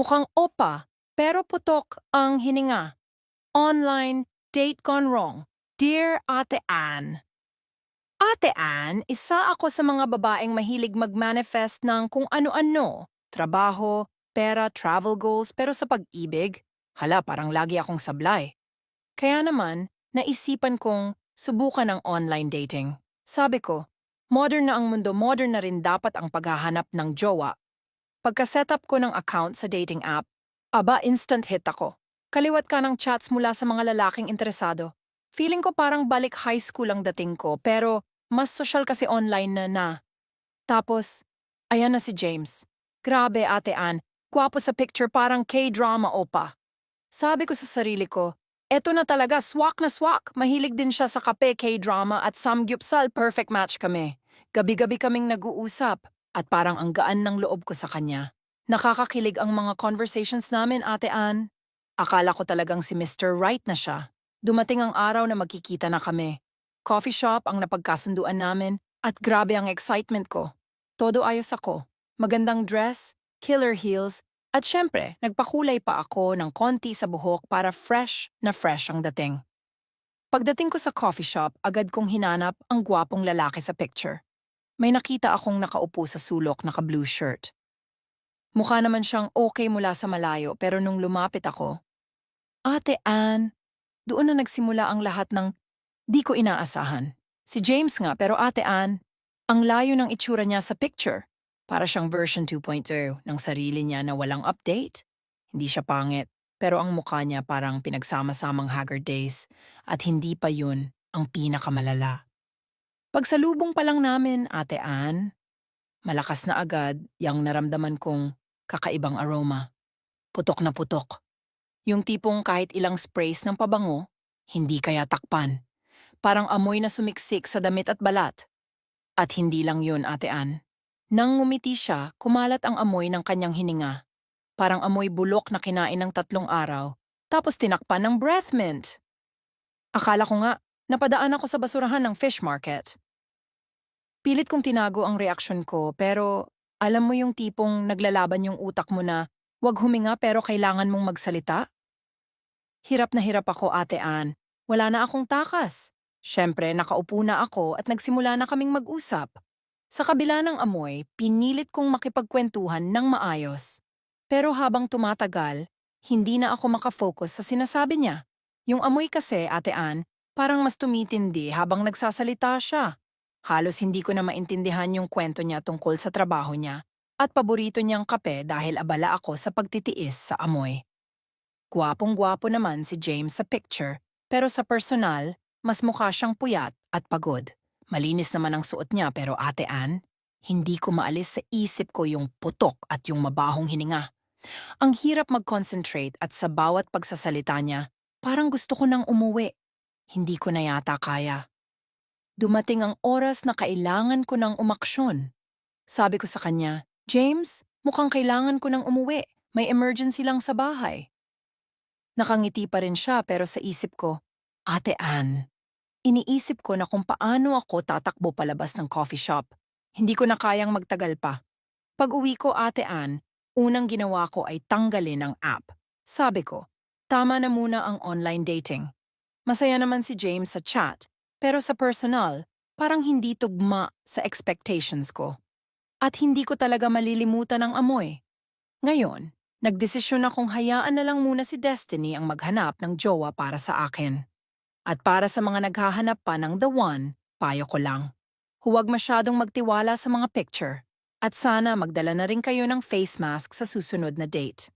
Mukhang opa, pero putok ang hininga. Online date gone wrong. Dear Ate Ann. Ate Ann, isa ako sa mga babaeng mahilig mag-manifest ng kung ano-ano. Trabaho, pera, travel goals, pero sa pag-ibig, hala parang lagi akong sablay. Kaya naman, naisipan kong subukan ang online dating. Sabi ko, modern na ang mundo, modern na rin dapat ang paghahanap ng jowa. Pagka-setup ko ng account sa dating app, aba instant hit ako. Kaliwat ka ng chats mula sa mga lalaking interesado. Feeling ko parang balik high school ang dating ko pero mas social kasi online na. Tapos, ayan na si James. Grabe Ate Ann, gwapo sa picture parang K-drama opa. Sabi ko sa sarili ko, eto na talaga swak na swak. Mahilig din siya sa kape, K-drama at samgyupsal, perfect match kami. Gabi-gabi kaming nag-uusap at parang ang gaan ng loob ko sa kanya. Nakakakilig ang mga conversations namin, Ate Ann. Akala ko talagang si Mr. Right na siya. Dumating ang araw na magkikita na kami. Coffee shop ang napagkasunduan namin at grabe ang excitement ko. Todo ayos ako. Magandang dress, killer heels, at syempre, nagpakulay pa ako ng konti sa buhok para fresh na fresh ang dating. Pagdating ko sa coffee shop, agad kong hinanap ang gwapong lalaki sa picture. May nakita akong nakaupo sa sulok naka-blue shirt. Mukha naman siyang okay mula sa malayo pero nung lumapit ako, Ate Ann, doon na nagsimula ang lahat ng di ko inaasahan. Si James nga pero Ate Ann, ang layo ng itsura niya sa picture. Para siyang version 2.0 ng sarili niya na walang update. Hindi siya pangit, pero ang mukha niya parang pinagsama-samang haggard days at hindi pa yun ang pinakamalala. Pagsalubong pa lang namin, Ate Ann, malakas na agad yung naramdaman kong kakaibang aroma. Putok na putok. Yung tipong kahit ilang sprays ng pabango, hindi kaya takpan. Parang amoy na sumiksik sa damit at balat. At hindi lang yun, Ate Ann. Nang ngumiti siya, kumalat ang amoy ng kanyang hininga. Parang amoy bulok na kinain ng 3 araw, tapos tinakpan ng breath mint. Akala ko nga, napadaan ako sa basurahan ng fish market. Pilit kong tinago ang reaksyon ko, pero alam mo yung tipong naglalaban yung utak mo na wag huminga pero kailangan mong magsalita? Hirap na hirap ako, Ate Ann. Wala na akong takas. Siyempre, nakaupo na ako at nagsimula na kaming mag-usap. Sa kabila ng amoy, pinilit kong makipagkwentuhan ng maayos. Pero habang tumatagal, hindi na ako makafocus sa sinasabi niya. Yung amoy kasi, Ate Ann, parang mas tumitindi habang nagsasalita siya. Halos hindi ko na maintindihan yung kwento niya tungkol sa trabaho niya at paborito niyang kape dahil abala ako sa pagtitiis sa amoy. Gwapong-gwapo naman si James sa picture, pero sa personal, mas mukha siyang puyat at pagod. Malinis naman ang suot niya pero Ate Ann, hindi ko maalis sa isip ko yung putok at yung mabahong hininga. Ang hirap mag-concentrate at sa bawat pagsasalita niya, parang gusto ko nang umuwi. Hindi ko na yata kaya. Dumating ang oras na kailangan ko nang umaksyon. Sabi ko sa kanya, James, mukhang kailangan ko nang umuwi. May emergency lang sa bahay. Nakangiti pa rin siya pero sa isip ko, Ate Ann, iniisip ko na kung paano ako tatakbo palabas ng coffee shop. Hindi ko na kayang magtagal pa. Pag-uwi ko, Ate Ann, unang ginawa ko ay tanggalin ang app. Sabi ko, tama na muna ang online dating. Masaya naman si James sa chat, pero sa personal, parang hindi tugma sa expectations ko. At hindi ko talaga malilimutan ang amoy. Ngayon, nagdesisyon akong hayaan na lang muna si Destiny ang maghanap ng jowa para sa akin. At para sa mga naghahanap pa ng the one, payo ko lang. Huwag masyadong magtiwala sa mga picture. At sana magdala na rin kayo ng face mask sa susunod na date.